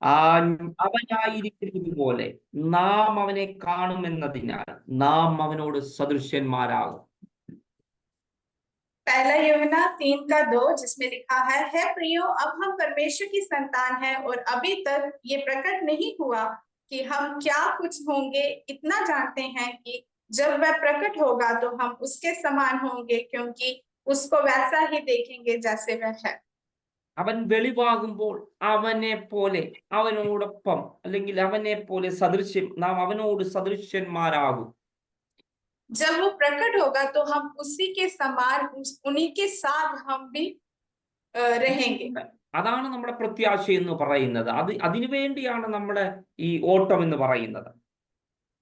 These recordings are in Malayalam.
ആ അവനായിരിക്കുന്നത് പോലെ നാം അവനെ കാണുമെന്നതിനാൽ നാം അവനോട് സദൃശ്യന്മാരാകും. पहला यूहन्ना 3:2 जिसमें लिखा है प्रियो, अब हम परमेश्वर की संतान हैं और अभी तक ये प्रकट नहीं हुआ कि हम क्या कुछ होंगे। इतना जानते हैं कि जब वह प्रकट होगा तो हम उसके समान होंगे, क्योंकि उसको वैसा ही देखेंगे जैसे वह है। അവൻ വെളിവാകുമ്പോൾ അവനെ പോലെ അവനോടൊപ്പം അല്ലെങ്കിൽ അവനെ പോലെ സദൃശ്യം നാം അവനോട് സദൃശ്യന്മാരാകും. जब वो प्रकट होगा तो हम उसी के समान उन्हीं के साथ हम भी रहेंगे. അതാണ് നമ്മുടെ പ്രത്യാശ എന്ന് പറയുന്നത്. അതിനുവേണ്ടിയാണ് നമ്മുടെ ഈ ഓട്ടം എന്ന് പറയുന്നത്.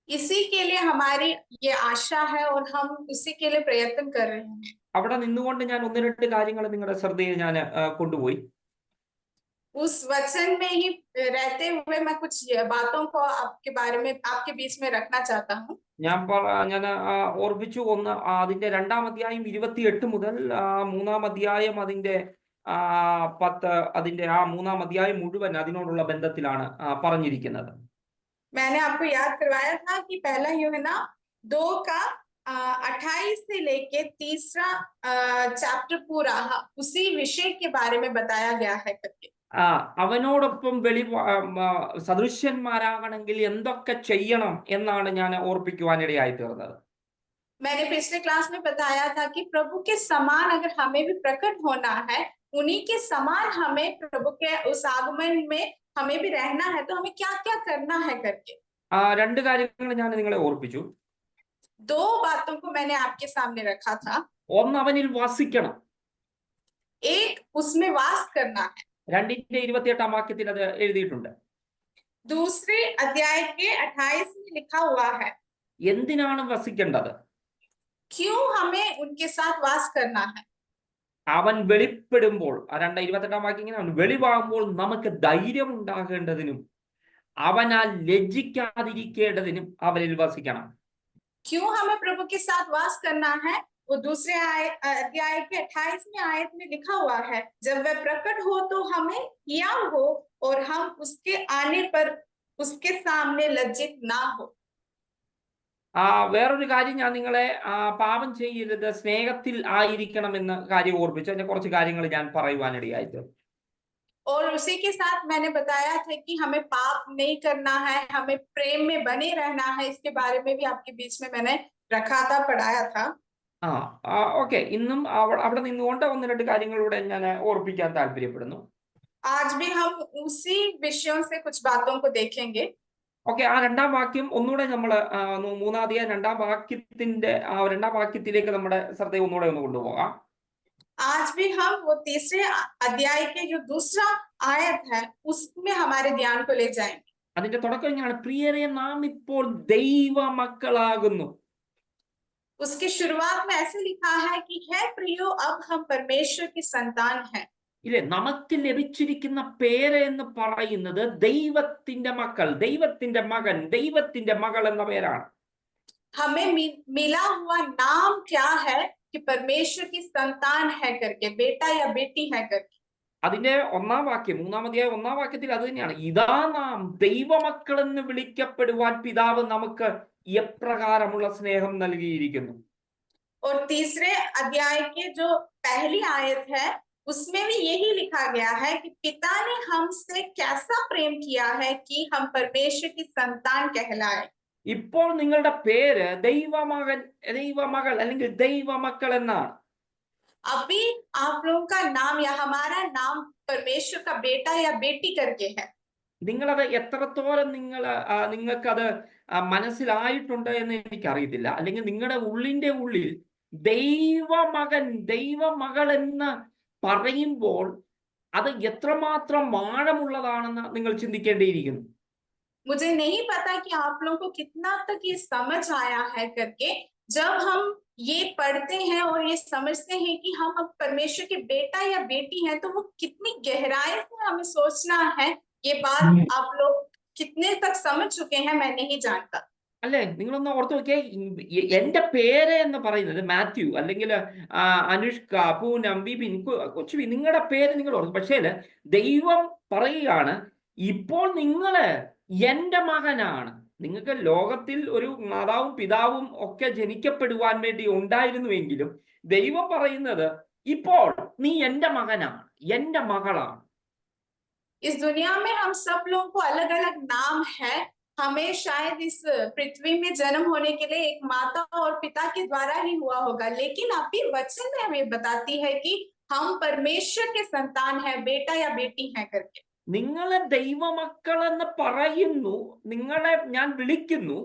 इसी के लिए हमारी ये आशा है और हम उसी के लिए प्रयत्न कर रहे हैं. അവിടെ നിന്നുകൊണ്ട് ഞാൻ ഒന്ന് രണ്ട് കാര്യങ്ങൾ നിങ്ങളുടെ ശ്രദ്ധയിൽ ഞാൻ കൊണ്ടുപോയി. उस वचन में ही रहते हुए मैं कुछ बातों को आपके बारे में आपके बीच में रखना चाहता हूँ. ഞാൻ ഓർപ്പിച്ചു, ഒന്ന് അതിന്റെ 2-ാം അധ്യായം 28 മുതൽ 3-ാം അധ്യായം അതിന്റെ 10 അതിന്റെ 3-ാം അധ്യായം മുഴുവൻ അതിനോടുള്ള ബന്ധത്തിലാണ് പറഞ്ഞിരിക്കുന്നത്. मैंने आपको याद करवाया था कि पहला यूहन्ना 2 का 28 से लेके 3रा चैप्टर पूरा उसी विषय के बारे में बताया गया है करके. അവനോടൊപ്പം സദൃശ്യന്മാരാകണമെങ്കിൽ എന്തൊക്കെ ചെയ്യണം എന്നാണ് ഞാൻ ഓർപ്പിക്കുവാനിടയായി തീർന്നത്. मैंने पिछले क्लास में बताया था कि प्रभु के समान अगर हमें भी प्रकट होना है, उन्हीं के समान हमें प्रभु के उस आगमन में हमें भी रहना है, तो हमें क्या क्या करना है करके. രണ്ട് കാര്യങ്ങൾ ഞാൻ നിങ്ങളെ ഓർപ്പിച്ചു. 2 बातों को मैंने आपके सामने रखा था. ഒന്ന്, അവനിൽ വസിക്കണം. एक, उसमें वास करना है. 2-ന്റെ 28-ാം വാക്യത്തിൽ അത് എഴുതിയിട്ടുണ്ട്. दूसरे अध्याय के 28 में लिखा हुआ है. എന്തിനാണ് വസിക്കേണ്ടത്? क्यों हमें उनके साथ वास करना है? അവൻ വെളിപ്പെടുമ്പോൾ 2:28-ാം വാക്യം ഇങ്ങനെ, അവൻ വെളിവാകുമ്പോൾ നമുക്ക് ധൈര്യം ഉണ്ടാകേണ്ടതിനും അവനാൽ ലജ്ജിക്കാതിരിക്കേണ്ടതിനും അവനിൽ വസിക്കണം. क्यों हमें प्रभु के साथ वास करना है? वो दूसरे अध्याय के 28वें आयत में लिखा हुआ है, जब वह प्रकट हो तो हमें हियाव हो और हम उसके आने पर उसके सामने लज्जित ना हो. വേറൊരു കാര്യം ഞാൻ നിങ്ങളെ പാപം ചെയ്യരുത്, സ്നേഹത്തിൽ ആയിരിക്കണമെന്ന കാര്യം ഓർപ്പിച്ചു. അതിന്റെ കുറച്ച് കാര്യങ്ങൾ ഞാൻ പറയുവാനിടയായിട്ട്. और उसी के साथ मैंने बताया था कि हमें पाप नहीं करना है, हमें प्रेम में बने रहना है. इसके बारे में भी आपके बीच में मैंने रखा था, पढ़ाया था. ഓക്കെ, ഇന്നും അവിടെ നിന്നുകൊണ്ട് ഒന്ന് രണ്ട് കാര്യങ്ങളിലൂടെ ഞാൻ ഓർപ്പിക്കാൻ താല്പര്യപ്പെടുന്നു. आज भी हम उसी विषयों से कुछ बातों को देखेंगे. ഓക്കെ, 2-ാം വാക്യം ഒന്നുകൂടെ നമ്മൾ 3-ാം അധ്യായം 2-ാം വാക്യത്തിന്റെ 2-ാം വാക്യത്തിലേക്ക് നമ്മുടെ ശ്രദ്ധയെ ഒന്നുകൂടെ ഒന്ന് കൊണ്ടുപോകാം. आज भी हम वो 3रे अध्याय के जो दूसरा आयत है उसमें हमारे ध्यान को ले जाएंगे. അതിന്റെ തുടക്കം ഇങ്ങനെയാണ്, പ്രിയരെ നാം ഇപ്പോൾ ദൈവ മക്കളാകുന്നു. उसकी शुरुआत में ऐसे लिखा है कि है प्रियो, अब हम परमेश्वर की संतान हैं. ഇല്ലേ, നമുക്ക് ലഭിച്ചിരിക്കുന്ന പേര് എന്ന് പറയുന്നത് ദൈവത്തിന്റെ മക്കൾ, ദൈവത്തിന്റെ മകൻ, ദൈവത്തിന്റെ മകൾ എന്ന പേരാണ്. हमें मिला हुआ नाम क्या है कि परमेश्वर की संतान है करके, बेटा या बेटी है करके. അതിന്റെ 1-ാം വാക്യം 3-ാം അധ്യായം 1-ാം വാക്യത്തിൽ അത് തന്നെയാണ്, ഇതാ നാം ദൈവമക്കൾ എന്ന് വിളിക്കപ്പെടുവാൻ പിതാവ് നമുക്ക് എപ്രകാരമുള്ള സ്നേഹം നൽകിയിരിക്കുന്നു. और 3रे अध्याय के जो पहली आयत है उसमें भी यही लिखा गया है कि पिता ने हमसे कैसा प्रेम किया है कि हम परमेश्वर की संतान कहलाए. ഇപ്പോൾ നിങ്ങളുടെ പേര് ദൈവമകൻ, ദൈവമകൾ അല്ലെങ്കിൽ ദൈവമക്കൾ എന്നാണ്. अभी आप लोगों का नाम या हमारा नाम परमेश्वर का बेटा या बेटी करके है. നിങ്ങളത് എത്രത്തോളം നിങ്ങൾക്കത് മനസ്സിലായിട്ടുണ്ട് എന്ന് എനിക്കറിയത്തില്ല. അല്ലെങ്കിൽ നിങ്ങളുടെ ഉള്ളിന്റെ ഉള്ളിൽ ദൈവമകൻ, ദൈവമകൾ എന്ന് പറയുമ്പോൾ അത് എത്രമാത്രം ആഴമുള്ളതാണെന്ന് നിങ്ങൾ ചിന്തിക്കേണ്ടിയിരിക്കുന്നു. मुझे नहीं पता कि आप लोगों को कितना तक ये समझ आया है करके, जब हम ये पढ़ते हैं और ये समझते हैं कि हम अब परमेश्वर के बेटा या बेटी हैं, तो वो कितनी गहराई से हमें सोचना है. ये बात आप लोग कितने तक समझ चुके हैं मैं नहीं जानता. അല്ലെ, നിങ്ങളൊന്ന് ഓർത്ത് നോക്കിയേ, എന്റെ പേര് എന്ന് പറയുന്നത് മാത്യു അല്ലെങ്കിൽ അനുഷ്ക, പൂനം, വിപിൻ, കൊച്ചുവി, നിങ്ങളുടെ പേര് നിങ്ങൾ ഓർക്കും. പക്ഷേ ദൈവം പറയുകയാണ്, ഇപ്പോൾ നിങ്ങള് എന്റെ മകനാണ്. നിങ്ങൾക്ക് ലോകത്തിൽ ഒരു മാതാവും പിതാവും ഒക്കെ ജനിക്കപ്പെടുവാൻ വേണ്ടി ഉണ്ടായിരുന്നുവെങ്കിലും ദൈവം പറയുന്നത് ഇപ്പോൾ നീ എന്റെ മകനാണ്, എന്റെ മകളാണ്. इस दुनिया में हम सब लोगों को अलग अलग नाम है। हमें शायद इस पृथ्वी में जन्म होने के लिए एक माता और पिता के द्वारा ही हुआ होगा, लेकिन अभी वचन में हमें बताती है कि हम परमेश्वर के संतान है, बेटा या बेटी है करके। നിങ്ങളെ ദൈവമക്കളെന്ന് പറയുന്നു, നിങ്ങളെ ഞാൻ വിളിക്കുന്നു.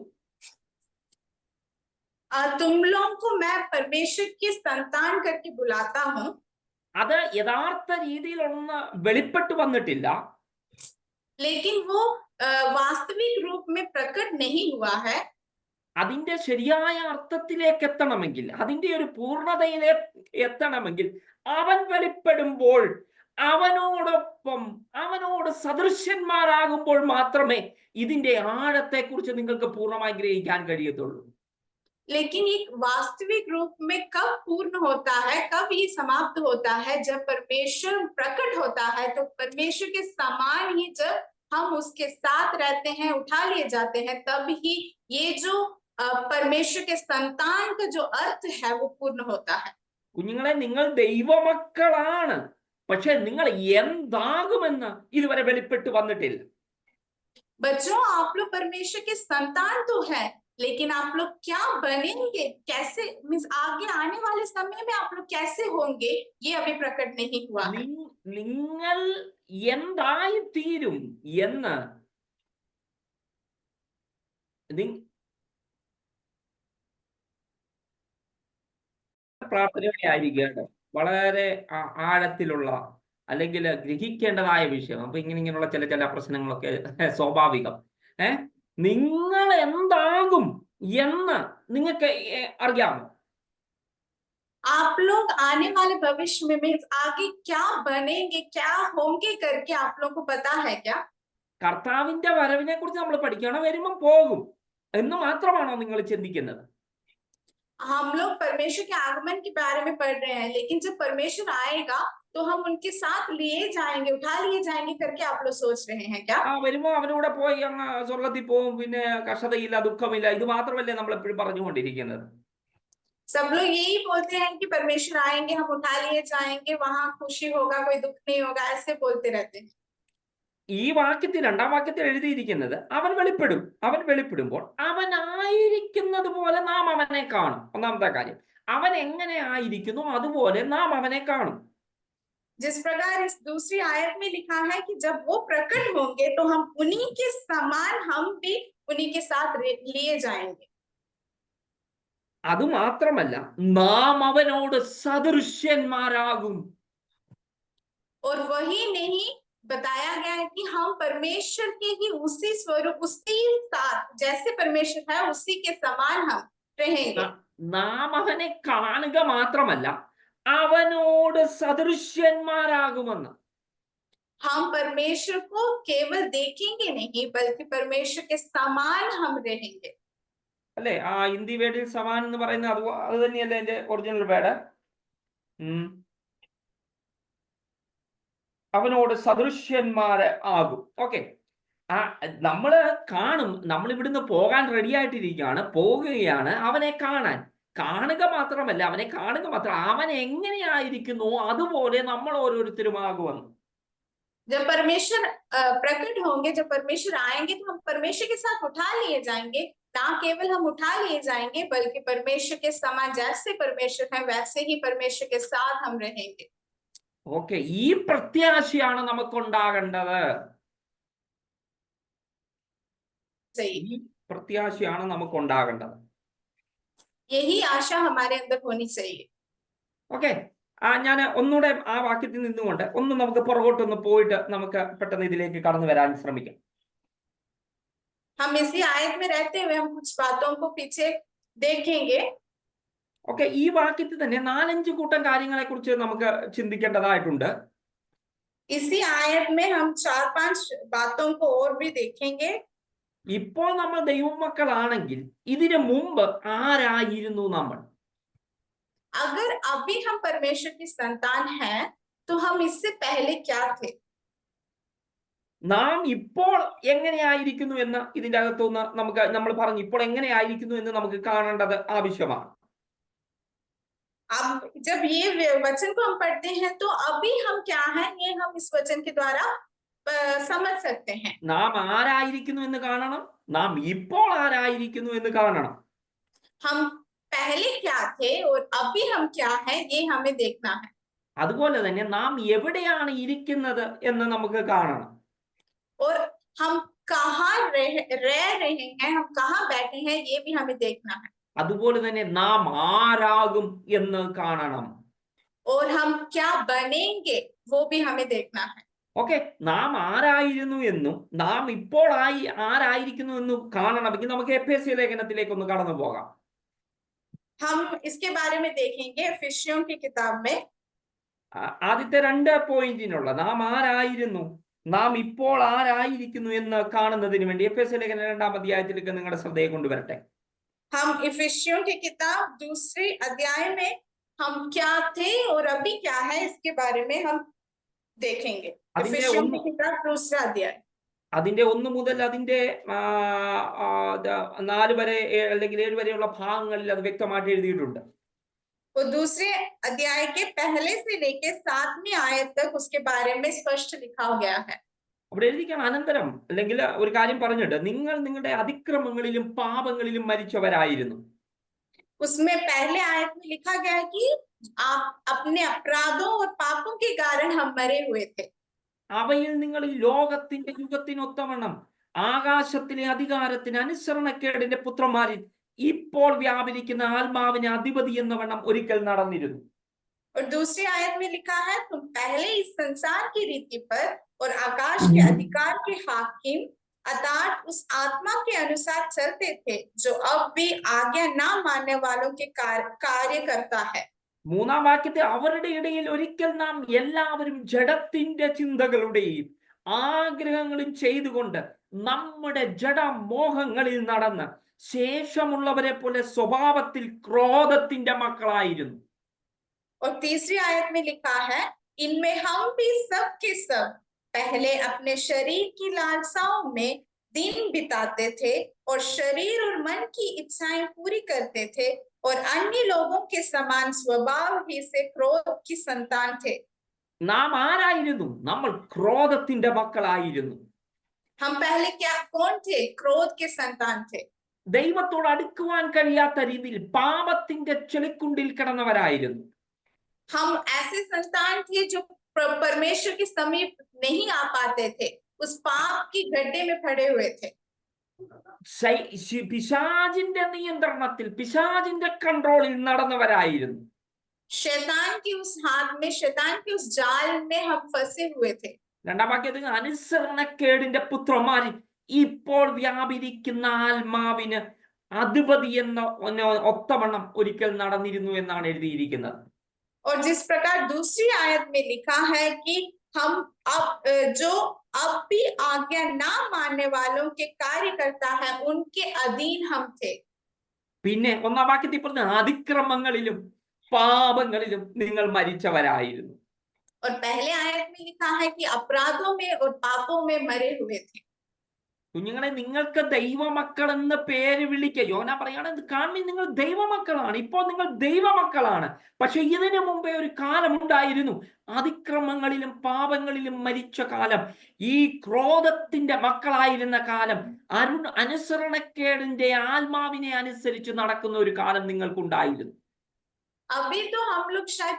तुम लोगों को मैं परमेश्वर की संतान करके बुलाता हूँ। അത് യഥാർത്ഥ രീതിയിലൊന്ന് വെളിപ്പെട്ടു വന്നിട്ടില്ല. लेकिन वो वास्तविक रूप में प्रकट नहीं हुआ है। അതിന്റെ ശരിയായ അർത്ഥത്തിലേക്ക് എത്തണമെങ്കിൽ, അതിന്റെ ഒരു പൂർണ്ണതയിലേക്ക് എത്തണമെങ്കിൽ അവൻ വെളിപ്പെടുമ്പോൾ, അവനോടൊപ്പം അവനോട് സദൃശ്യന്മാരാകുമ്പോൾ മാത്രമേ ഇതിന്റെ ആഴത്തെക്കുറിച്ച് നിങ്ങൾക്ക് പൂർണ്ണമായി ഗ്രഹിക്കാൻ കഴിയത്തുള്ളൂ. लेकिन एक वास्तविक रूप में कब पूर्ण होता है, कब ये समाप्त होता है? जब परमेश्वर प्रकट होता है, तो परमेश्वर के समान ही जब हम उसके साथ रहते हैं, उठा लिए जाते हैं, तब ही ये जो परमेश्वर के संतान का जो अर्थ है वो पूर्ण होता है। കുഞ്ഞുങ്ങളെ, നിങ്ങൾ ദൈവമക്കളാണ്, പക്ഷെ നിങ്ങൾ എന്താകുമെന്ന് ഇതുവരെ വെളിപ്പെട്ട് വന്നിട്ടില്ല. बच्चों, आप लोग परमेश्वर के संतान तो है, लेकिन आप लोग क्या बनेंगे, कैसे, मींस आगे आने वाले समय में आप लोग कैसे होंगे, ये अभी प्रकट नहीं हुआ है। നിങ്ങൾ എന്തായി തീരും എന്ന് പ്രാർത്ഥനയോടെ ആയിരിക്കുകയാണ്. വളരെ ആഴത്തിലുള്ള അല്ലെങ്കിൽ ഗ്രഹിക്കേണ്ടതായ വിഷയം. അപ്പൊ ഇങ്ങനെയുള്ള ചില പ്രശ്നങ്ങളൊക്കെ സ്വാഭാവികം. നിങ്ങൾ എന്താകും എന്ന് നിങ്ങൾക്ക് അറിയാമോ? आप लोग आने वाले भविष्य में मीन्स आगे क्या बनेंगे, क्या होंगे करके आप लोग को पता है क्या? കർത്താവിന്റെ വരവിനെ കുറിച്ച് നമ്മൾ പഠിക്കണം, വരുമ്പം പോകും എന്ന് മാത്രമാണോ നിങ്ങൾ ചിന്തിക്കുന്നത്? हम लोग परमेश्वर के आगमन के बारे में पढ़ रहे हैं, लेकिन जब परमेश्वर आएगा तो हम उनके साथ लिए जाएंगे, उठा लिए जाएंगे करके आप लोग सोच रहे हैं क्या? വരുമ്പോ അവനൂടെ പോയി അങ്ങ് സ്വർഗത്തിൽ പോകും, പിന്നെ കഷ്ടതയില്ല, ദുഃഖമില്ല, ഇത് മാത്രമല്ലേ നമ്മൾ എപ്പോഴും പറഞ്ഞുകൊണ്ടിരിക്കുന്നത്? सब लोग यही बोलते हैं कि परमेश्वर आएंगे, हम उठा लिए जाएंगे, वहां खुशी होगा, कोई दुख नहीं होगा, ऐसे बोलते रहते हैं। ഈ വാക്യത്തിൽ, രണ്ടാം വാക്യത്തിൽ എഴുതിയിരിക്കുന്നത് അവൻ വെളിപ്പെടും, അവൻ വെളിപ്പെടുമ്പോൾ അവനായിരിക്കുന്നത് പോലെ നാം അവനെ കാണും. ഒന്നാമത്തെ കാര്യം, അവൻ എങ്ങനെ ആയിരിക്കുന്നു അതുപോലെ നാം അവനെ കാണും. जिस प्रकार इस दूसरी आयत में लिखा है कि जब वो प्रकट होंगे तो हम उन्हीं के समान, हम भी उन्हीं के साथ लिए जाएंगे। അത് മാത്രമല്ല, നാം അവനോട് സദൃശ്യന്മാരാകും. और वही नहीं बताया गया है कि हम परमेश्वर के ही उसी स्वरूप, उसी साथ, जैसे परमेश्वर है उसी के समान हम रहेंगे। നാം അവനെ കാണുക മാത്രമല്ല, അവനോട് സദൃശ്യന്മാരാകുമെന്ന്. हम परमेश्वर को केवल देखेंगे नहीं, बल्कि परमेश्वर के समान हम रहेंगे। അല്ലെ? ആ ഹിന്ദി വേർഡിൽ സമാൻ എന്ന് പറയുന്നത് അത് തന്നെയല്ലേ എന്റെ ഒറിജിനൽ വേർഡ്? അവനോട് സദൃശ്യന്മാരെ ആകും. ഓക്കെ, നമ്മള് കാണും. നമ്മൾ ഇവിടുന്ന് പോകാൻ റെഡി ആയിട്ടിരിക്കുകയാണ്, പോവുകയാണ് അവനെ കാണാൻ. കാണുക മാത്രമല്ല, അവനെ കാണുക മാത്രം, അവൻ എങ്ങനെയായിരിക്കുന്നു അതുപോലെ നമ്മൾ ഓരോരുത്തരും ആകുമെന്ന്. जब परमेश्वर प्रकट होंगे, जब परमेश्वर आएंगे तो हम परमेश्वर के साथ उठा लिए जाएंगे। ना केवल हम उठा लिए जाएंगे, बल्कि परमेश्वर के समान, जैसे परमेश्वर है वैसे ही परमेश्वर के साथ हम रहेंगे। ഓക്കെ, ഈ പ്രത്യാശയാണ് നമുക്കുണ്ടാകേണ്ടത്. ഈ പ്രത്യാശയാണ് നമുക്കുണ്ടാകേണ്ടത്. यही आशा हमारे अंदर होनी चाहिए। ഓക്കെ, ഞാൻ ഒന്നുകൂടെ ആ വാക്യത്തിൽ നിന്നുകൊണ്ട് ഒന്ന് നമുക്ക് പുറകോട്ടൊന്ന് പോയിട്ട് നമുക്ക് പെട്ടെന്ന് ഇതിലേക്ക് കടന്നു വരാൻ ശ്രമിക്കാം. हम इसी आयत में रहते हुए हम कुछ बातों को पीछे देखेंगे। ഓക്കെ, ഈ വാക്യത്തിൽ തന്നെ 4-5 കൂട്ടം കാര്യങ്ങളെ കുറിച്ച് നമുക്ക് ചിന്തിക്കേണ്ടതായിട്ടുണ്ട്. इसी आयत में हम 4-5 बातों को और भी देखेंगे। ഇപ്പോൾ നമ്മൾ ദൈവമക്കളാണെങ്കിൽ ഇതിനു മുമ്പ് ആരായിരുന്നു നമ്മൾ? अगर अभी हम परमेश्वर की संतान हैं, तो हम इससे पहले क्या थे? നാം ഇപ്പോൾ എങ്ങനെയായിരിക്കുന്നു എന്ന് ഇതിന്റെ അകത്തുനിന്ന് നമ്മൾ പറഞ്ഞു ഇപ്പോൾ എങ്ങനെയായിരിക്കുന്നു എന്ന് നമുക്ക് കാണേണ്ടത് ആവശ്യമാണ്. अब जब ये वचन को हम पढ़ते हैं तो अभी हम क्या है ये हम इस वचन के द्वारा समझ सकते हैं. നാം ആരായിരിക്കുന്നു എന്ന് കാണണം, നാം ഇപ്പോൾ ആരായിരിക്കുന്നു എന്ന് കാണണം. हम पहले क्या थे और अभी हम क्या है ये हमें देखना है. അതുപോലെ തന്നെ നാം എവിടെയാണ് ഇരിക്കുന്നത് എന്ന് നമുക്ക് കാണണം. और हम कहाँ रह रहे हैं, हम कहाँ बैठे हैं ये भी हमें देखना है. അതുപോലെ തന്നെ നാം ആരാകും എന്ന് കാണണം. और हम क्या बनेंगे वो भी हमें देखना है. ഓക്കെ, നാം ആരായിരുന്നു എന്നും നാം ഇപ്പോൾ ആരായിരിക്കുന്നു എന്നും കാണണമെങ്കിൽ നമുക്ക് എഫേസ്യ ലേഖനത്തിലേക്ക് ഒന്ന് കടന്നു പോകാം. हम इसके बारे में देखेंगे एफिसियों की किताब में. ആദ്യത്തെ 2 പോയിന്റിനുള്ള നാം ആരായിരുന്നു നാം ഇപ്പോൾ ആരായിരിക്കുന്നു എന്ന് കാണുന്നതിന് വേണ്ടി എഫേസ്യ ലേഖനം 2-ാം അധ്യായത്തിലേക്ക് നിങ്ങളുടെ ശ്രദ്ധയെ കൊണ്ടുവരട്ടെ. हम इफिसियों की किताब 2 अध्याय में हम क्या थे और अभी क्या है इसके बारे में हम देखेंगे. इफिसियों की किताब 2 अध्याय അതിന്റെ 1 മുതൽ അതിന്റെ 4 വരെ അല്ലെങ്കിൽ 7 വരെയുള്ള ഭാഗങ്ങളിൽ അത് വ്യക്തമായിട്ട് എഴുതിയിട്ടുണ്ട്. वो 2 अध्याय के पहले से लेके 7वीं आयत तक उसके बारे में स्पष्ट लिखा गया है. അവിടെ എഴുതിക്കാൻ അനന്തരം അല്ലെങ്കിൽ ഒരു കാര്യം പറഞ്ഞിട്ട് നിങ്ങൾ നിങ്ങളുടെ അതിക്രമങ്ങളിലും പാപങ്ങളിലും മരിച്ചവരായിരുന്നു. उसमें पहले आयत में लिखा गया है कि आप अपने अपराधों और पापों के कारण हम मरे हुए थे. അവയിൽ നിങ്ങൾ ഈ ലോകത്തിന്റെ യുഗത്തിനൊത്തവണ്ണം ആകാശത്തിലെ അധികാരത്തിന് അനുസരണക്കേടിന്റെ പുത്രന്മാരിൽ ഇപ്പോൾ വ്യാപരിക്കുന്ന ആത്മാവിന് അധിപതി എന്ന വണ്ണം ഒരിക്കൽ നടന്നിരുന്നു. और 2 आयत में लिखा है तुम पहले इस संसार की रीति पर और आकाश के अधिकार के हाकिम अर्थात उस आत्मा के अनुसार चलते थे जो अब भी आज्ञा ना मानने वालों के कार्य करता है. 3-ാം വാക്യത്തിൽ അവരുടെ ഇടയിൽ ഒരിക്കൽ നാം എല്ലാവരും ജഡത്തിന്റെ ചിന്തകളുടെയും ആഗ്രഹങ്ങളും ചെയ്തുകൊണ്ട് നമ്മുടെ ജഡമോഹങ്ങളിൽ നടന്ന് ശേഷമുള്ളവരെ പോലെ സ്വഭാവത്തിൽ ക്രോധത്തിന്റെ മക്കളായിരുന്നു. और 3 आयत में लिखा है इनमें हम भी सब के सब पहले अपने शरीर की लालसाओं में दिन बिताते थे और शरीर और मन की इच्छाएं पूरी करते थे और अन्य लोगों के समान स्वभाव ही से क्रोध की संतान थे. നാം ആരായിരുന്നു? നമ്മൾ ക്രോധത്തിന്റെ മക്കളായിരുന്നു. हम पहले क्या कौन थे? क्रोध के संतान थे. ദൈവത്തോട് അടുക്കുവാൻ കഴിയാത്ത രീതിയിൽ പാപത്തിന്റെ ചെളിക്കുണ്ടിൽ കിടന്നവരായിരുന്നു. हम ऐसे संतान थे जो परमेश्वर के समीप नहीं आ पाते थे, उस पाप की गड्ढे में पड़े हुए थे. പിശാചിന്റെ നിയന്ത്രണത്തിൽ പിശാചിന്റെ കൺട്രോളിൽ നടന്നവരായിരുന്നു. शैतान की उस हाथ में, शैतान के उस जाल में हम फंसे हुए थे. 2-ാം വാക്യത്തിൽ അനുസരണക്കേടിന്റെ പുത്രന്മാരിൽ ഇപ്പോൾ വ്യാപരിക്കുന്ന ആത്മാവിന് അധിപതി എന്ന ഒത്തവണ്ണം ഒരിക്കൽ നടന്നിരുന്നു എന്നാണ് എഴുതിയിരിക്കുന്നത്. और जिस प्रकार 2 आयत में लिखा है कि हम अब जो अब भी आज्ञा ना मानने वालों के कार्य करता है उनके अधीन हम थे. പിന്നെ 1-ാം വാക്യത്തിൽ പറഞ്ഞ അതിക്രമങ്ങളിലും പാപങ്ങളിലും നിങ്ങൾ മരിച്ചവരായിരുന്നു. और पहले आयत में लिखा है कि अपराधों में और पापों में मरे हुए थे. കുഞ്ഞുങ്ങളെ, നിങ്ങൾക്ക് ദൈവമക്കൾ എന്ന് പേര് വിളിക്കുക. യോന പറയാണ് കാണി നിങ്ങൾ ദൈവമക്കളാണ്, ഇപ്പോൾ നിങ്ങൾ ദൈവമക്കളാണ്. പക്ഷെ ഇതിനു മുമ്പേ ഒരു കാലമുണ്ടായിരുന്നു, അതിക്രമങ്ങളിലും പാപങ്ങളിലും മരിച്ച കാലം, ഈ ക്രോധത്തിന്റെ മക്കളായിരുന്ന കാലം, അനുസരണക്കേടിന്റെ ആത്മാവിനെ അനുസരിച്ച് നടക്കുന്ന ഒരു കാലം നിങ്ങൾക്കുണ്ടായിരുന്നു. अभी तो हम लोग शायद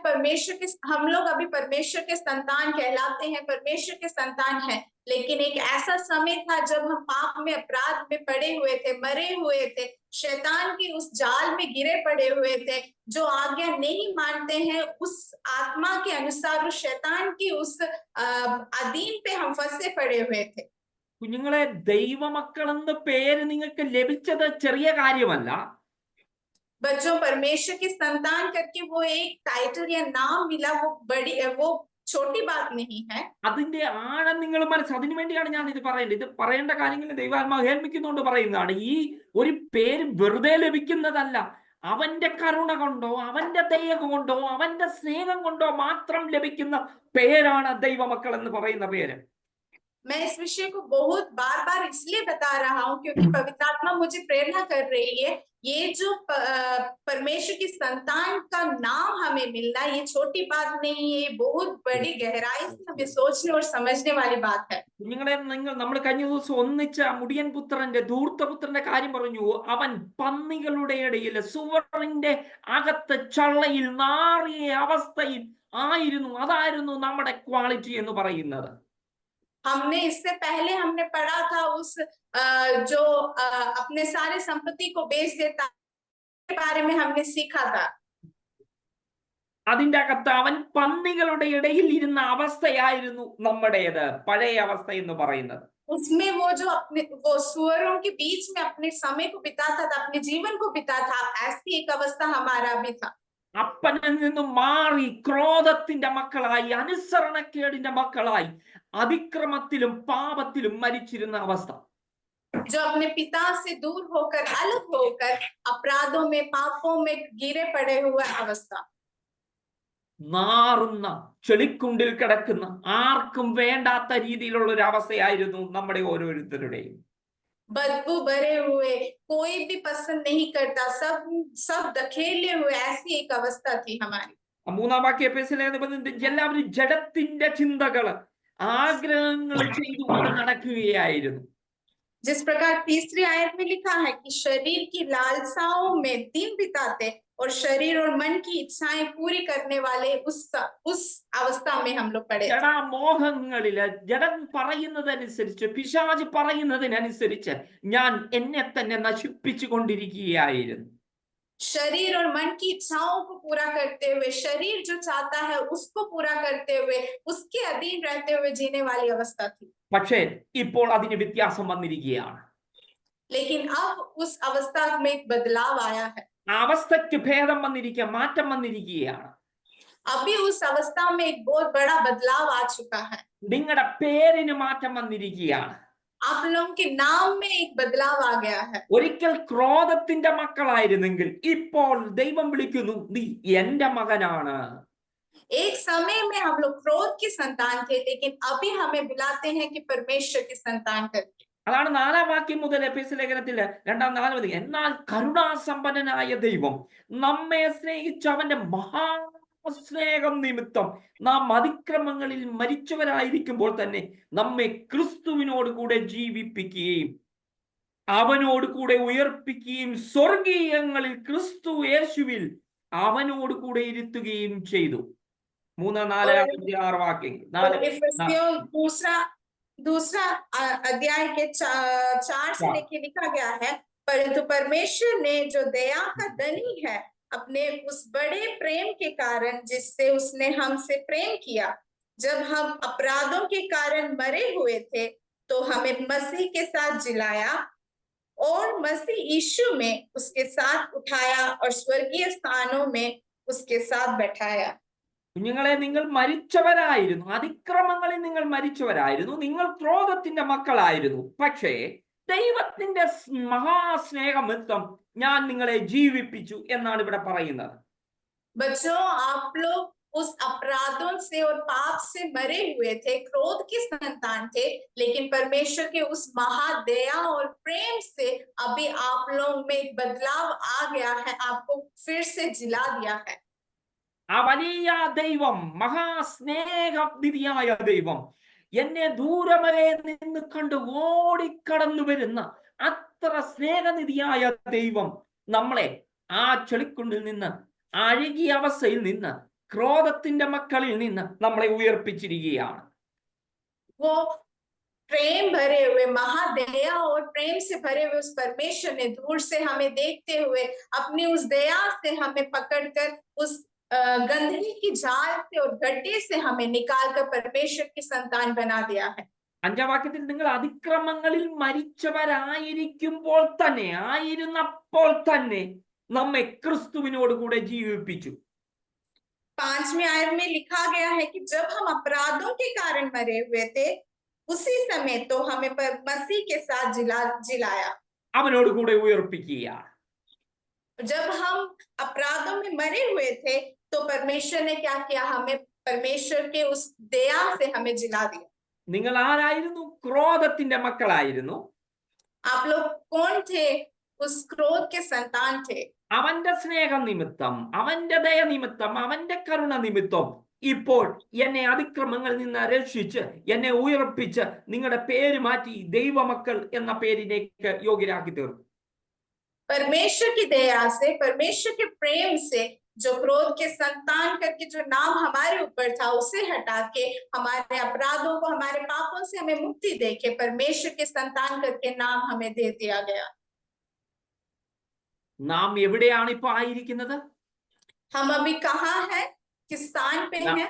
हम लोग अभी परमेश्वर के संतान कहलाते हैं, परमेश्वर के संतान हैं, लेकिन एक ऐसा समय था जब हम पाप में, अपराध में पड़े हुए थे, मरे हुए थे, शैतान के उस जाल में गिरे पड़े हुए थे, जो आज्ञा नहीं मानते हैं उस आत्मा के अनुसार, उस शैतान की उस अधीन पे हम फंसे पड़े हुए थे. കുഞ്ഞുങ്ങളെ, ദൈവമക്കൾ എന്ന പേര് നിങ്ങൾക്ക് ലഭിച്ചത് ചെറിയ കാര്യമല്ല. बच्चों, परमेश्वर की संतान करके वो एक टाइटल या नाम मिला, वो छोटी बात नहीं है. അതിന്റെ ആഴം നിങ്ങൾ അതിനു വേണ്ടിയാണ് ഞാൻ ഇത് പറയേണ്ടത്. ഇത് പറയേണ്ട കാര്യങ്ങൾ ദൈവാത്മാവ് കേൾപ്പിക്കുന്നുകൊണ്ട് പറയുന്നതാണ്. ഈ ഒരു പേര് വെറുതെ ലഭിക്കുന്നതല്ല. അവന്റെ കരുണ കൊണ്ടോ അവന്റെ ദയ കൊണ്ടോ അവന്റെ സ്നേഹം കൊണ്ടോ മാത്രം ലഭിക്കുന്ന പേരാണ് ദൈവമക്കൾ എന്ന് പറയുന്ന പേര്. मैं इस विषय को बहुत बार बार इसलिए बता रहा हूँ क्योंकि पवित्र आत्मा मुझे प्रेरणा कर रही है। ये जो परमेश्वर की संतान का नाम हमें मिलना ये छोटी बात नहीं है, बहुत बड़ी गहराई से हमें सोचने और समझने वाली बात है। നമ്മൾ കഴിഞ്ഞ ദിവസം ഒന്നിച്ച മുടിയൻ പുത്രന്റെ ധൂർത്തപുത്രന്റെ കാര്യം പറഞ്ഞു. അവൻ പന്നികളുടെ ഇടയിൽ സുവറിന്റെ അകത്ത് ചള്ളയിൽ നാറിയ അവസ്ഥയിൽ ആയിരുന്നു. അതായിരുന്നു നമ്മുടെ ക്വാളിറ്റി എന്ന് പറയുന്നത്. हमने इससे पहले हमने पढ़ा था उस जो अपने सारे संपत्ति को बेच देता के बारे में हमने सीखा था. അതിന്റെ അകത്ത് അവൻ പന്നികളുടെ ഇടയിൽ ഇരുന്ന അവസ്ഥയായിരുന്നു നമ്മുടേത്, പഴയ അവസ്ഥ എന്ന് പറയുന്നത്. उसमें वो जो अपने वो सुअरों के बीच में अपने समय को बिताता था, अपने जीवन को बिताता था, ऐसी एक अवस्था हमारा भी था. അപ്പനിൽ നിന്നും മാറി ക്രോധത്തിന്റെ മക്കളായി, അനുസരണക്കേടിന്റെ മക്കളായി, അതിക്രമത്തിലും പാപത്തിലും മരിച്ചിരുന്ന അവസ്ഥ. जो अपने पिता से दूर होकर, अलग होकर अपराधों में, पापों में गिरे पड़े हुए अवस्था. നാറുന്ന ചെളിക്കുണ്ടിൽ കിടക്കുന്ന ആർക്കും വേണ്ടാത്ത രീതിയിലുള്ള ഒരു അവസ്ഥയായിരുന്നു നമ്മുടെ ഓരോരുത്തരുടെയും. बदबू भरे हुए, कोई भी पसंद नहीं करता, सब धकेले हुए, ऐसी एक अवस्था थी हमारी. മൂന്നാം വാക്യ എല്ലാവരും ജഡത്തിന്റെ ചിന്തകള്, ആഗ്രഹങ്ങൾ ചെയ്തുകൊണ്ട് നടക്കുകയായിരുന്നു. जिस प्रकार तीसरी आयत में लिखा है कि शरीर की लालसाओं में दिन बिताते और शरीर और मन की इच्छाएं पूरी करने वाले उस अवस्था में हम लोग पड़े. ജഡമോഹങ്ങളില് ജഡം പറയുന്നതനുസരിച്ച്, പിശാച് പറയുന്നതിനനുസരിച്ച് ഞാൻ എന്നെ തന്നെ നശിപ്പിച്ചു കൊണ്ടിരിക്കുകയായിരുന്നു. शरीर और मन की इच्छाओं को पूरा करते हुए, शरीर जो चाहता है उसको पूरा करते हुए, उसके अधीन रहते हुए जीने वाली अवस्था थी. പക്ഷേ ഇപ്പോൾ അതിന് വ്യത്യാസം വന്നിരിക്കുകയാണ്. लेकिन अब उस अवस्था में एक बदलाव आया है. ആ അവസ്ഥയ്ക്ക് ഭേദം വന്നിരിക്കുക, മാറ്റം വന്നിരിക്കുകയാണ്. अभी उस अवस्था में एक बहुत बड़ा बदलाव आ चुका है. നിങ്ങളുടെ പേരിന് മാറ്റം വന്നിരിക്കുകയാണ്. आप लोगों के नाम में एक बदलाव आ गया है. ഒരിക്കൽ ക്രോധത്തിന്റെ മക്കളായിരുന്നെങ്കിൽ ഇപ്പോൾ ദൈവം വിളിക്കുന്നു, നീ എന്റെ മകനാണ്. एक समय में हम लोग क्रोध की संतान थे, लेकिन अभी हमें बुलाते हैं कि परमेश्वर की संतान करके. അതാണ് 4-ാം വാക്യം മുതൽ എഫേസ്യ ലേഖനത്തിലെ 2-4 എന്നാൽ കരുണാസമ്പന്നനായ ദൈവം നമ്മെ സ്നേഹിച്ച അവന്റെ മഹാസ്നേഹം നിമിത്തം നാം അതിക്രമങ്ങളിൽ മരിച്ചവരായിരിക്കുമ്പോൾ തന്നെ നമ്മെ ക്രിസ്തുവിനോട് കൂടെ ജീവിപ്പിക്കുകയും അവനോട് കൂടെ ഉയർപ്പിക്കുകയും സ്വർഗീയങ്ങളിൽ ക്രിസ്തു യേശുവിൽ അവനോട് കൂടെ ഇരുത്തുകയും ചെയ്തു. 3, 4, 5, 6 വാക്യങ്ങൾ. दूसरा अध्याय के 4 से लेके लिखा गया है, परंतु परमेश्वर ने जो दया का धनी है अपने उस बड़े प्रेम के कारण जिससे उसने हमसे प्रेम किया, जब हम अपराधों के कारण मरे हुए थे तो हमें मसीह के साथ जिलाया और मसीह यीशु में उसके साथ उठाया और स्वर्गीय स्थानों में उसके साथ बैठाया. കുഞ്ഞുങ്ങളെ, നിങ്ങൾ മരിച്ചവരായിരുന്നു, അതിക്രമങ്ങളിൽ നിങ്ങൾ മരിച്ചവരായിരുന്നു, നിങ്ങൾ ക്രോധത്തിന്റെ മക്കളായിരുന്നു. പക്ഷേ ദൈവത്തിന്റെ മഹാസ്നേഹമിത്തം ഞാൻ നിങ്ങളെ ജീവിപ്പിച്ചു എന്നാണ് ഇവിടെ പറയുന്നത്. बच्चों, आप लोग उस अपराधों से और पाप से मरे हुए थे, क्रोध की संतान थे, लेकिन परमेश्वर के उस महादया और प्रेम से अभी आप लोग में एक बदलाव आ गया है, आपको फिर से जिला दिया है. ആ വലിയ ദൈവം, മഹാസ്നേഹനിധിയായ ദൈവം, എന്നെ ദൂരമേ നിന്ന് കണ്ട് ഓടിക്കടന്നു വരുന്ന അത്ര സ്നേഹനിധിയായ ദൈവം നമ്മളെ ആ ചെളിക്കുണ്ടിൽ നിന്ന്, അഴുകിയ അവസ്ഥയിൽ നിന്ന്, ക്രോധത്തിന്റെ മക്കളിൽ നിന്ന് നമ്മളെ ഉയർപ്പിച്ചിരിക്കുകയാണ്. वो प्रेम भरे हुए, महादया और प्रेम से भरे हुए उस परमेश्वर ने दूर से हमें देखते हुए अपनी उस दया से हमें पकड़कर उस गंदगी की जाल से और गड्ढे से हमें निकालकर परमेश्वर की संतान बना दिया है. 5-ാം വാക്യത്തിൽ നിങ്ങൾ അതിക്രമങ്ങളിൽ മരിച്ചവരായിരിക്കുമ്പോൾ തന്നെ, ആയിരുന്നപ്പോൾ തന്നെ നമ്മെ ക്രിസ്തുവിനോട് കൂടെ ജീവിപ്പിച്ചു. 5वीं आयत में लिखा गया है कि जब हम अपराधों के कारण मरे हुए थे उसी समय तो हमें मसीह के साथ जिलाया. അവനോട് കൂടെ ഉയർപ്പിക്കുകയാണ്. जब हम अपराधों में मरे हुए थे तो परमेश्वर ने क्या किया, हमें परमेश्वर के उस दया से हमें जिला दिया. നിങ്ങൾ ആരായിരുന്നു? ക്രോധത്തിന്റെ മക്കളായിരുന്നു. आप लोग कौन थे? उस क्रोध के संतान थे। അവന്റെ സ്നേഹം നിമിത്തം, അവന്റെ ദയ നിമിത്തം, അവന്റെ കരുണ നിമിത്തം ഇപ്പോൾ എന്നെ അതിക്രമങ്ങളിൽ നിന്ന് രക്ഷിച്ച് എന്നെ ഉയർപ്പിച്ച് നിങ്ങളുടെ പേര് മാറ്റി ദൈവമക്കൾ എന്ന പേരിലേക്ക് യോഗ്യരാക്കി തീർന്നു. परमेश्वर की दया से, परमेश्वर के प्रेम से जो क्रोध के संतान करके जो नाम हमारे ऊपर था उसे हटा के हमारे अपराधों को, हमारे पापों से हमें मुक्ति देके परमेश्वर के संतान करके नाम हमें दे दिया गया। നാം എവിടെയാണ് ഇപ്പൊ ആയിരിക്കുന്നത്? हम अभी कहाँ हैं? किस स्थान पे हैं?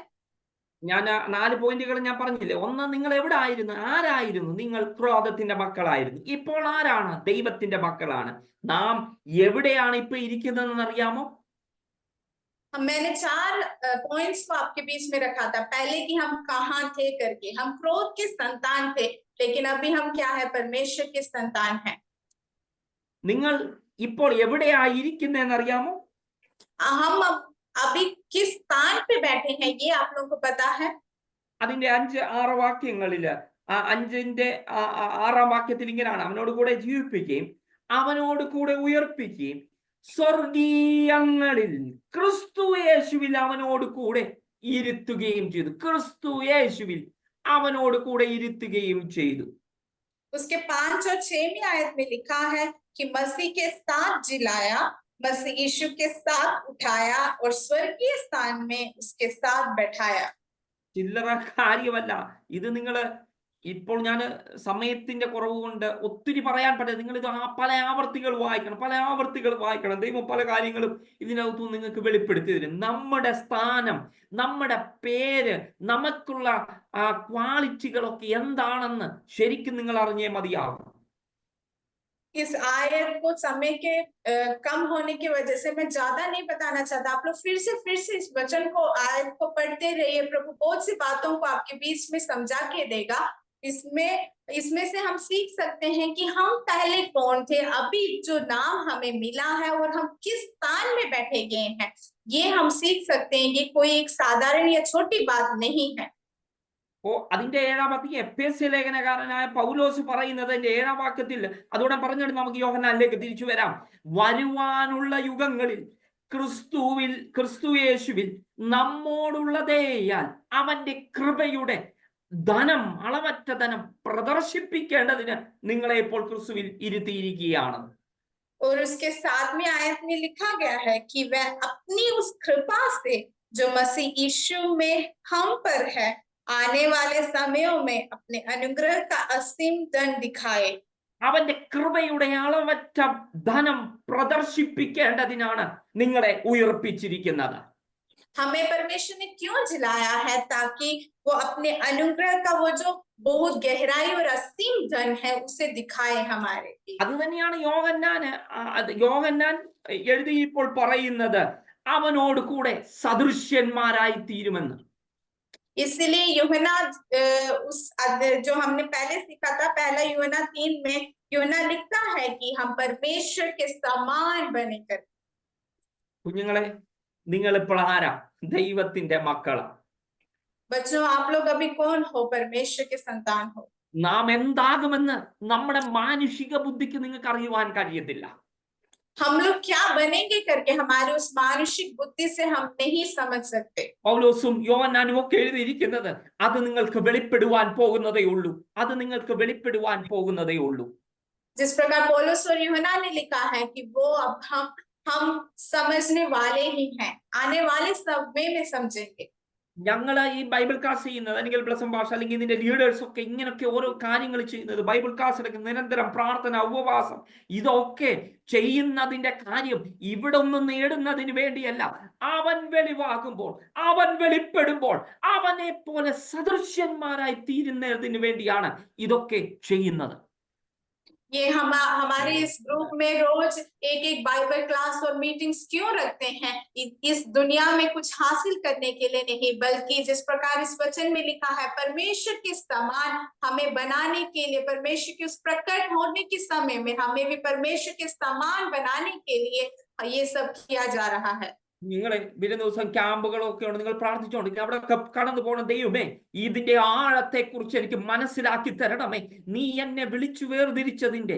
ഞാൻ 4 പോയിന്റുകൾ ഞാൻ പറഞ്ഞില്ലേ. ഒന്ന്, നിങ്ങൾ എവിടെ ആയിരുന്നു? ആരായിരുന്നു? നിങ്ങൾ ക്രോധത്തിന്റെ മക്കളായിരുന്നു. ഇപ്പോൾ ആരാണ്? ദൈവത്തിന്റെ മക്കളാണ്. നാം എവിടെയാണ് ഇപ്പൊ ഇരിക്കുന്നതെന്ന് അറിയാമോ? मैंने 4 पॉइंट्स को आपके बीच में रखा था पहले कि हम कहाँ थे करके। हम क्रोध के संतान थे, लेकिन अभी हम क्या है? परमेश्वर के संतान हैं। നിങ്ങൾ ഇപ്പോൾ എവിടെയായിരിക്കുന്നതെന്ന് അറിയാമോ? हम अभी किस स्थान पे बैठे हैं ये आप लोगों को पता है? അതിന്റെ 5-6 വാക്യങ്ങളില് 5ന്റെ 6-ാം വാക്യത്തിൽ ഇങ്ങനെയാണ്: അവനോട് കൂടെ ജീവിപ്പിക്കുകയും അവനോട് കൂടെ ഉയർപ്പിക്കുകയും സ്വർഗീയങ്ങളിൽ ക്രിസ്തു യേശുവിൽ അവനോട് കൂടെ ഇരുത്തുകയും ചെയ്തു. ക്രിസ്തു യേശുവിൽ അവനോട് കൂടെ ഇരുത്തുകയും ചെയ്തു. उसके 5 और 6वीं आयत में लिखा है कि मसीह के साथ जिलाया, मसीह यीशु के साथ उठाया और स्वर्गीय स्थान में उसके साथ बैठाया। ചില്ലറ കാര്യമല്ല ഇത്. നിങ്ങൾ ഇപ്പോൾ ഞാൻ സമയത്തിന്റെ കുറവ് കൊണ്ട് ഒത്തിരി പറയാൻ പറ്റില്ല. നിങ്ങൾ ഇത് പല ആവർത്തികൾ വായിക്കണം. ദൈവം പല കാര്യങ്ങളും ഇതിനകത്തു നിങ്ങൾക്ക് വെളിപ്പെടുത്തി തരും. നമ്മുടെ സ്ഥാനം, നമ്മുടെ പേര്, നമുക്കുള്ള ക്വാളിറ്റികളൊക്കെ എന്താണെന്ന് ശരിക്കും നിങ്ങൾ അറിഞ്ഞേ മതിയാകും. इस आयत को समय के कम होने की वजह से मैं ज्यादा नहीं बताना चाहता। आप लोग फिर से इस वचन को, आयत को पढ़ते रहिए। प्रभु बहुत सी बातों को आपके बीच में समझा के देगा। इसमें से हम सीख सकते हैं कि हम पहले कौन थे, अभी जो नाम हमें मिला है और हम किस स्थान में बैठे गए हैं, ये हम सीख सकते हैं। ये कोई एक साधारण या छोटी बात नहीं है। അതിന്റെ 7-ാം വാക്യം എഫേസ്യ ലേഖനകാരനായ പൗലോസ് പറയുന്നത് 7-ാം വാക്യത്തിൽ. അതോടെ പറഞ്ഞിട്ട് നമുക്ക് യോഹന്നാനിലേക്ക് തിരിച്ചു വരാം. വരുവാനുള്ള യുഗങ്ങളിൽ ക്രിസ്തു യേശുവിൽ നമ്മോടുള്ള ദയയാൽ അവന്റെ കൃപയുടെ ധനം, അളവറ്റ ധനം പ്രദർശിപ്പിക്കേണ്ടതിന് നിങ്ങളെ ഇപ്പോൾ ക്രിസ്തുവിൽ ഇരുത്തിയിരിക്കുകയാണ്. और उसके 7वीं आयत में लिखा गया है कि वह अपनी उस कृपा से जो मसीह यीशु में हम पर है, आने वाले समयों में अपने अनुग्रह का असीम धन दिखाए। അവന്റെ കൃപയുടെ അളവറ്റ ധനം പ്രദർശിപ്പിക്കേണ്ടതിനാണ് നിങ്ങളെ ഉയർപ്പിച്ചിരിക്കുന്നത്. हमें परमेश्वर ने क्यों जिलाया है? ताकि वो अपने अनुग्रह का वो जो बहुत गहराई और असीम धन है उसे दिखाए हमारे। അത് തന്നെയാണ് യോഹന്നാൻ എഴുതി ഇപ്പോൾ പറയുന്നത്, അവനോട് കൂടെ സദൃശ്യന്മാരായി തീരുമെന്ന്. इसलिए यूहन्ना जो हमने पहले सीखा था, पहला यूहन्ना 3 में यूहन्ना लिखता है कि हम परमेश्वर के समान बनेकर। കുഞ്ഞുങ്ങളെ, നിങ്ങൾ ഇപ്പോൾ ആരാ? ദൈവത്തിന്റെ മക്കളാ. बच्चों, आप लोग अभी कौन हो? परमेश्वर के संतान हो। നാം എന്താകുമെന്ന് നമ്മുടെ മാനുഷിക ബുദ്ധിക്ക് നിങ്ങൾക്ക് അറിയുവാൻ കഴിയത്തില്ല. हम लोग क्या बनेंगे करके हमारे उस मानसिक बुद्धि से हम नहीं समझ सकते। പൗലോസും യോഹന്നാനും ഒക്കെ എഴുതിയിരിക്കുന്നത് അത് നിങ്ങൾക്ക് വെളിപ്പെടുവാൻ പോകുന്നതേ ഉള്ളൂ. जिस प्रकार पौलुस और यूहन्ना ने लिखा है कि वो अब हम समझने वाले ही हैं, आने वाले समय में समझेंगे। ഞങ്ങൾ ഈ ബൈബിൾ ക്ലാസ് ചെയ്യുന്നത്, അല്ലെങ്കിൽ പ്ലസം ഭാഷ, അല്ലെങ്കിൽ ഇതിന്റെ ലീഡേഴ്സ് ഒക്കെ ഇങ്ങനെയൊക്കെ ഓരോ കാര്യങ്ങൾ ചെയ്യുന്നത്, ബൈബിൾ ക്ലാസ് എടുക്കുന്ന നിരന്തരം പ്രാർത്ഥന, ഉപവാസം, ഇതൊക്കെ ചെയ്യുന്നതിന്റെ കാര്യം ഇവിടെ ഒന്നും നേടുന്നതിന് വേണ്ടിയല്ല. അവൻ വെളിവാകുമ്പോൾ, അവൻ വെളിപ്പെടുമ്പോൾ അവനെ പോലെ സദൃശ്യന്മാരായി തീരുന്നതിന് വേണ്ടിയാണ് ഇതൊക്കെ ചെയ്യുന്നത്. ये हमारे इस ग्रुप में रोज एक बाइबल क्लास और मीटिंग्स क्यों रखते हैं? इस दुनिया में कुछ हासिल करने के लिए नहीं, बल्कि जिस प्रकार इस वचन में लिखा है, परमेश्वर के समान हमें बनाने के लिए, परमेश्वर के उस प्रकट होने के समय में हमें भी परमेश्वर के समान बनाने के लिए ये सब किया जा रहा है। നിങ്ങളെ വരുന്ന ദിവസം ക്യാമ്പുകളൊക്കെ ഉണ്ട്, നിങ്ങൾ പ്രാർത്ഥിച്ചോണ്ട് അവിടെ കടന്നു പോകണം. ദൈവമേ, ഇതിന്റെ ആഴത്തെ കുറിച്ച് എനിക്ക് മനസ്സിലാക്കി തരണമേ. നീ എന്നെ വിളിച്ചു വേർതിരിച്ചതിന്റെ,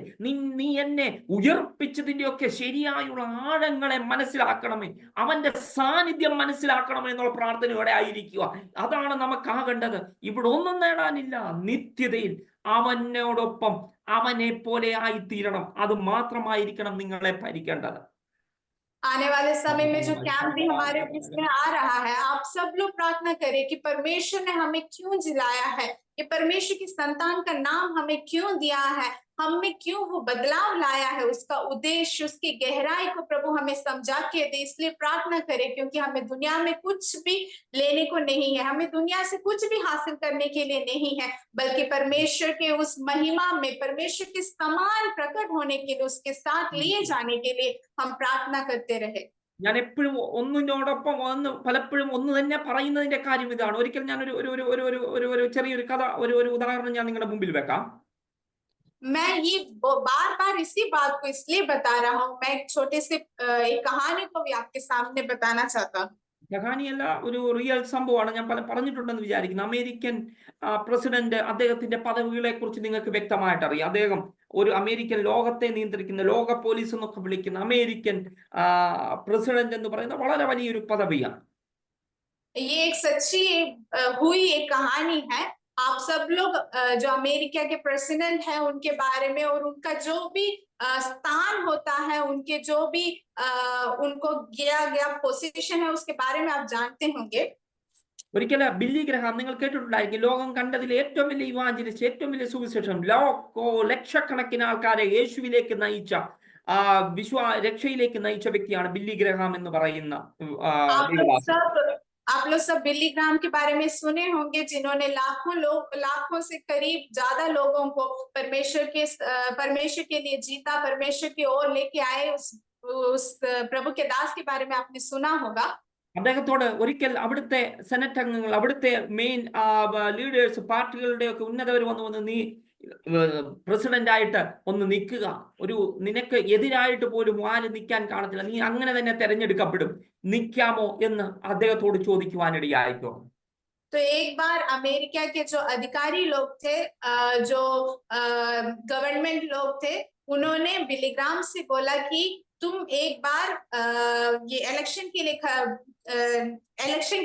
നീ എന്നെ ഉയർപ്പിച്ചതിന്റെ ഒക്കെ ശരിയായുള്ള ആഴങ്ങളെ മനസ്സിലാക്കണമേ. അവന്റെ സാന്നിധ്യം മനസ്സിലാക്കണമേ എന്നുള്ള പ്രാർത്ഥനയോടെ ആയിരിക്കുക. അതാണ് നമുക്കാകേണ്ടത്. ഇവിടെ ഒന്നും നേടാനില്ല. നിത്യതയിൽ അവനോടൊപ്പം അവനെ പോലെ ആയിത്തീരണം. അത് മാത്രമായിരിക്കണം നിങ്ങളെ ഭരിക്കേണ്ടത്. आने वाले समय में जो कैंप भी हमारे बीच में आ रहा है, आप सब लोग प्रार्थना करें कि परमेश्वर ने हमें क्यों जिलाया है, ये परमेश्वर की संतान का नाम हमें क्यों दिया है, हम में क्यों वो बदलाव लाया है, उसका उद्देश्य, उसकी गहराई को प्रभु हमें समझा के दे। इसलिए प्रार्थना करें, क्योंकि हमें दुनिया में कुछ भी लेने को नहीं है, हमें दुनिया से कुछ भी हासिल करने के लिए नहीं है, बल्कि परमेश्वर के उस महिमा में, परमेश्वर के समान प्रकट होने के लिए, उसके साथ लिए जाने के लिए हम प्रार्थना करते रहे। ഞാൻ എപ്പോഴും ഒന്നിനോടൊപ്പം പലപ്പോഴും ഒന്ന് തന്നെ പറയുന്നതിന്റെ കാര്യം ഇതാണ്. ഒരിക്കൽ ഞാൻ ഒരു ചെറിയൊരു കഥ, ഒരു ഉദാഹരണം ഞാൻ നിങ്ങളുടെ മുമ്പിൽ വെക്കാം. मैं ये बार बार इसी बात को इसलिए बता रहा हूँ, मैं एक छोटे से एक कहानी को भी आपके सामने बताना चाहता हूँ। കഹാനിയല്ല, ഒരു റിയൽ സംഭവമാണ്. ഞാൻ പറഞ്ഞിട്ടുണ്ടെന്ന് വിചാരിക്കുന്നു. അമേരിക്കൻ പ്രസിഡന്റ്, അദ്ദേഹത്തിന്റെ പദവികളെ കുറിച്ച് നിങ്ങൾക്ക് വ്യക്തമായിട്ട് അറിയാം. അദ്ദേഹം ഒരു അമേരിക്കൻ ലോകത്തെ നിയന്ത്രിക്കുന്ന, ലോക പോലീസ് എന്നൊക്കെ വിളിക്കുന്ന അമേരിക്കൻ പ്രസിഡന്റ് എന്ന് പറയുന്ന വളരെ വലിയൊരു പദവിയാണ്. ये एक सच्ची हुई एक कहानी है। आप सब लोग जो अमेरिका के प्रेसिडेंट हैं उनके बारे में और उनका जो भी स्थान होता है, उनके जो भी उनको दिया गया पोजीशन है, उसके बारे में आप जानते होंगे। ഒരിക്കൽ ബില്ലി ഗ്രഹാം, നിങ്ങൾ കേട്ടിട്ടുണ്ടായിരിക്കും, ലോകം കണ്ടതിൽ ഏറ്റവും വലിയ ഇവാഞ്ചലിസ്റ്റ്, ഏറ്റവും വലിയ സുവിശേഷം, ലക്ഷക്കണക്കിന് ആൾക്കാരെ യേശുവിലേക്ക് നയിച്ച, രക്ഷയിലേക്ക് നയിച്ച വ്യക്തിയാണ് ബില്ലി ഗ്രഹാം എന്ന് പറയുന്ന आप लोग सब बिली ग्राम के बारे में सुने होंगे, जिन्होंने लाखों से करीब ज्यादा लोगों को परमेश्वर के लिए जीता, परमेश्वर की ओर लेके आए। उस प्रभु के दास के बारे में आपने सुना होगा। അദ്ദേഹത്തോട് ഒരിക്കൽ അവിടുത്തെ സെനറ്റ് അംഗങ്ങൾ, അവിടുത്തെ മെയിൻ ലീഡേഴ്സ്, പാർട്ടികളുടെ ഒക്കെ ഉന്നതർ വന്ന് നീ പ്രസിഡന്റ് ആയിട്ട് ഒന്ന് നിൽക്കുക, നിനക്ക് എതിരായിട്ട് പോലും ആരും നിൽക്കാൻ കാണത്തില്ല, നീ അങ്ങനെ തന്നെ തെരഞ്ഞെടുക്കപ്പെടും, നിൽക്കാമോ എന്ന് അദ്ദേഹത്തോട് ചോദിക്കുവാനിടയായിക്കോ. तो एक बार अमेरिका के जो अधिकारी लोग थे, जो गवर्नमेंट लोग थे, उन्होंने बिली ग्राम से बोला कि तुम एक बार ये इलेक्शन के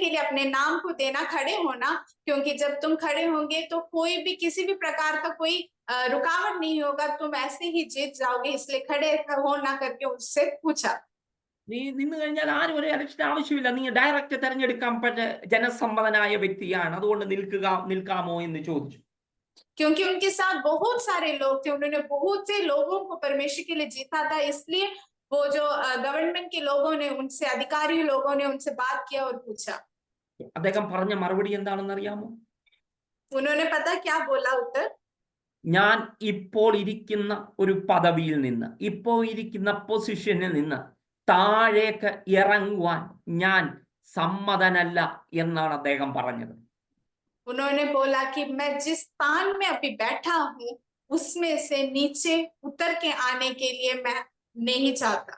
लिए अपने नाम को देना, खड़े होना, क्योंकि जब तुम खड़े होंगे तो कोई भी किसी भी प्रकार का कोई रुकावट नहीं होगा, तुम ऐसे ही जीत जाओगे, इसलिए खड़े होना करके उससे पूछा। നീ നിന്ന് കഴിഞ്ഞാൽ ആരും ഒരു ഇലക്ഷൻ ആവശ്യമില്ല, നീ ഡയറക്റ്റ് തെരഞ്ഞെടുക്കാൻ പറ്റ ജനസമ്മതനായ വ്യക്തിയാണ്, അതുകൊണ്ട് നിൽക്കാമോ എന്ന് ചോദിച്ചു. क्योंकि उनके साथ बहुत सारे लोग थे, उन्होंने बहुत से लोगों को परमेश्वर के लिए जीता था, इसलिए वो जो गवर्नमेंट के लोगों ने उनसे, अधिकारी लोगों ने उनसे बात किया और पूछा। അദ്ദേഹം പറഞ്ഞ മറുപടി എന്താണെന്ന് അറിയാമോ? उन्होंने पता क्या बोला उत्तर? ഞാൻ ഇപ്പോൾ ഇരിക്കുന്ന ഒരു പദവിയിൽ നിന്ന്, ഇപ്പോൾ ഇരിക്കുന്ന പൊസിഷനിൽ നിന്ന് താഴേക്ക് ഇറങ്ങുവാൻ ഞാൻ സമ്മതനല്ല എന്നാണ് അദ്ദേഹം പറഞ്ഞത്. उन्होंने बोला कि मैं जिस स्थान में अभी बैठा हूँ उसमें से नीचे उतर के आने के लिए मैं नहीं चाहता।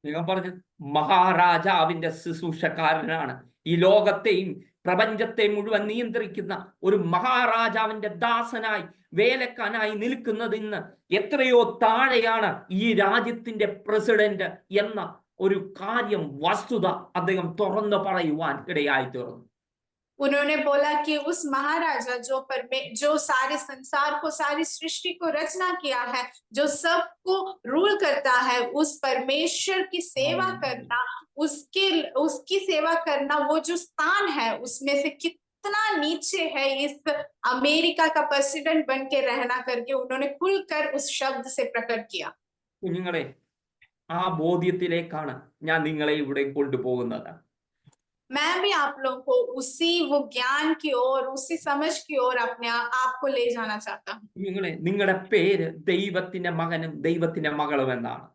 അദ്ദേഹം പറഞ്ഞു, മഹാരാജാവിന്റെ ശുശ്രൂഷക്കാരനാണ്, ഈ ലോകത്തെയും പ്രപഞ്ചത്തെ മുഴുവൻ നിയന്ത്രിക്കുന്ന ഒരു മഹാരാജാവിന്റെ ദാസനായി, വേലക്കാനായി നിൽക്കുന്നതിന് എത്രയോ താഴെയാണ് ഈ രാജ്യത്തിന്റെ പ്രസിഡന്റ് എന്ന ഒരു കാര്യം, വസ്തുത അദ്ദേഹം തുറന്നു പറയുവാൻ ഇടയായി തീർന്നു. उन्होंने बोला कि उस महाराजा जो सारे संसार को, सारी सृष्टि को रचना किया है, जो सबको रूल करता है, उस परमेश्वर की सेवा करना, उसकी सेवा करना, वो जो स्थान है उसमें से कितना नीचे है इस अमेरिका का प्रेसिडेंट बन के रहना करके उन्होंने खुलकर उस शब्द से प्रकट किया। കുഞ്ഞുങ്ങളെ, ആ ബോധ്യത്തിലേക്കാണ് ഞാൻ നിങ്ങളെ ഇവിടെ കൊണ്ടുപോകുന്നത്. मैं भी आप लोगों को उसी वो ज्ञान की ओर, उसी समझ की ओर अपने आप को ले जाना चाहता हूँ। നിങ്ങളുടെ പേര് ദൈവത്തിന്റെ മകനും ദൈവത്തിന്റെ മകളും എന്നാണ്.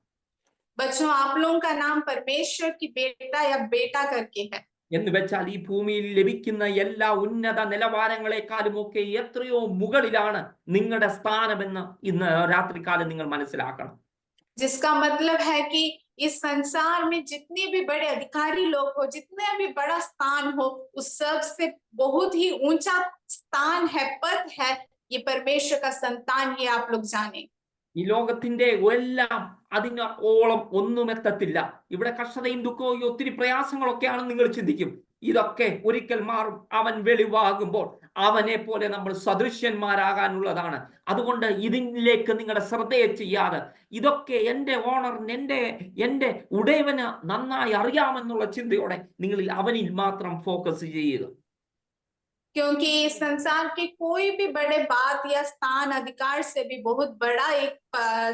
बच्चों, आप लोगों का नाम परमेश्वर की बेटा या बेटा करके है। എന്ന് വെച്ചാൽ ഈ ഭൂമിയിൽ ലഭിക്കുന്ന എല്ലാ ഉന്നത നിലവാരങ്ങളെക്കാളും ഒക്കെ എത്രയോ മുകളിലാണ് നിങ്ങളുടെ സ്ഥാനമെന്ന് ഇന്ന് രാത്രികാലം നിങ്ങൾ മനസ്സിലാക്കണം. जिसका मतलब है कि इस संसार में जितने भी बड़े अधिकारी लोग हो, जितना भी बड़ा स्थान हो, उस सब से बहुत ही ऊंचा स्थान है, पद है ये परमेश्वर का संतान, ये आप लोग जाने। ഈ ലോകത്തിന്റെ എല്ലാം അതിന് ഓളം ഒന്നും എത്തത്തില്ല. ഇവിടെ കഷ്ടതയും ദുഃഖവും ഒത്തിരി പ്രയാസങ്ങളൊക്കെയാണ് നിങ്ങൾ ചിന്തിക്കും. ഇതൊക്കെ ഒരിക്കൽ മാറും. അവൻ വെളിവാകുമ്പോൾ അവനെ പോലെ നമ്മൾ സദൃശ്യന്മാരാകാനുള്ളതാണ്. അതുകൊണ്ട് ഇതിലേക്ക് നിങ്ങളുടെ ശ്രദ്ധയെ ചെയ്യാതെ ഇതൊക്കെ എൻ്റെ ഓണറിന് എൻ്റെ ഉടയവന് നന്നായി അറിയാമെന്നുള്ള ചിന്തയോടെ നിങ്ങൾ അവനിൽ മാത്രം ഫോക്കസ് ചെയ്യുക. क्योंकि इस संसार के कोई भी बड़े बात या स्थान अधिकार से भी बहुत बड़ा एक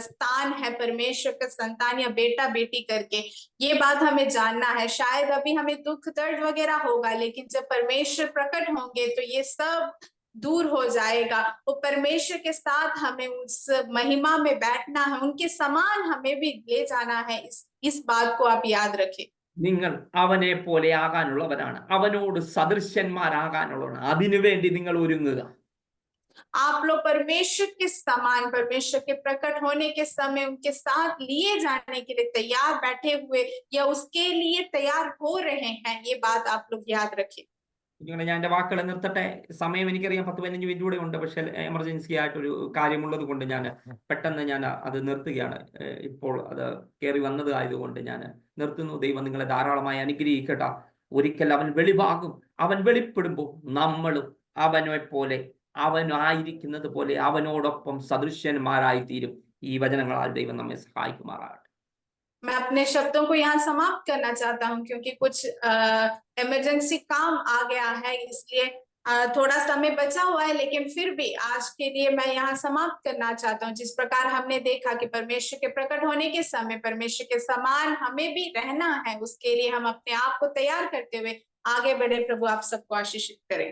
स्थान है परमेश्वर का संतान या बेटा बेटी करके, ये बात हमें जानना है। शायद अभी हमें दुख दर्द वगैरह होगा, लेकिन जब परमेश्वर प्रकट होंगे तो ये सब दूर हो जाएगा। वो परमेश्वर के साथ हमें उस महिमा में बैठना है, उनके समान हमें भी ले जाना है। इस बात को आप याद रखें। നിങ്ങൾ അവനെ പോലെ ആകാനുള്ളവരാണ്, അവനോട് സദൃശ്യന്മാരാകാനുള്ളവരാണ്. അതിനുവേണ്ടി നിങ്ങൾ ഒരുങ്ങുക. आप लोग परमेश्वर के समान, परमेश्वर के प्रकट होने के समय उनके साथ लिए जाने के लिए तैयार बैठे हुए या उसके लिए तैयार हो रहे हैं, ये बात आप लोग याद रखें। ഞാൻ എൻ്റെ വാക്കുകൾ നിർത്തട്ടെ. സമയം എനിക്കറിയാം 10-15 മിനിറ്റ് കൂടെ ഉണ്ട്, പക്ഷേ എമർജൻസി ആയിട്ടൊരു കാര്യമുള്ളത് കൊണ്ട് ഞാൻ പെട്ടെന്ന് അത് നിർത്തുകയാണ്. ഇപ്പോൾ അത് കയറി വന്നത് ആയതുകൊണ്ട് ഞാൻ നിർത്തുന്നു. ദൈവം നിങ്ങളെ ധാരാളമായി അനുഗ്രഹിക്കട്ടെ. ഒരിക്കൽ അവൻ വെളിവാകും. അവൻ വെളിപ്പെടുമ്പോൾ നമ്മളും അവനെ പോലെ, അവനായിരിക്കുന്നത് പോലെ അവനോടൊപ്പം സദൃശ്യന്മാരായി തീരും. ഈ വചനങ്ങളാൽ ദൈവം നമ്മെ സഹായിക്കുമാറാകട്ടെ. मैं अपने शब्दों को यहाँ समाप्त करना चाहता हूँ, क्योंकि कुछ इमरजेंसी काम आ गया है, इसलिए थोड़ा समय बचा हुआ है, लेकिन फिर भी आज के लिए मैं यहाँ समाप्त करना चाहता हूँ। जिस प्रकार हमने देखा कि परमेश्वर के प्रकट होने के समय परमेश्वर के समान हमें भी रहना है, उसके लिए हम अपने आप को तैयार करते हुए आगे बढ़े। प्रभु आप सबको आशीषित करें।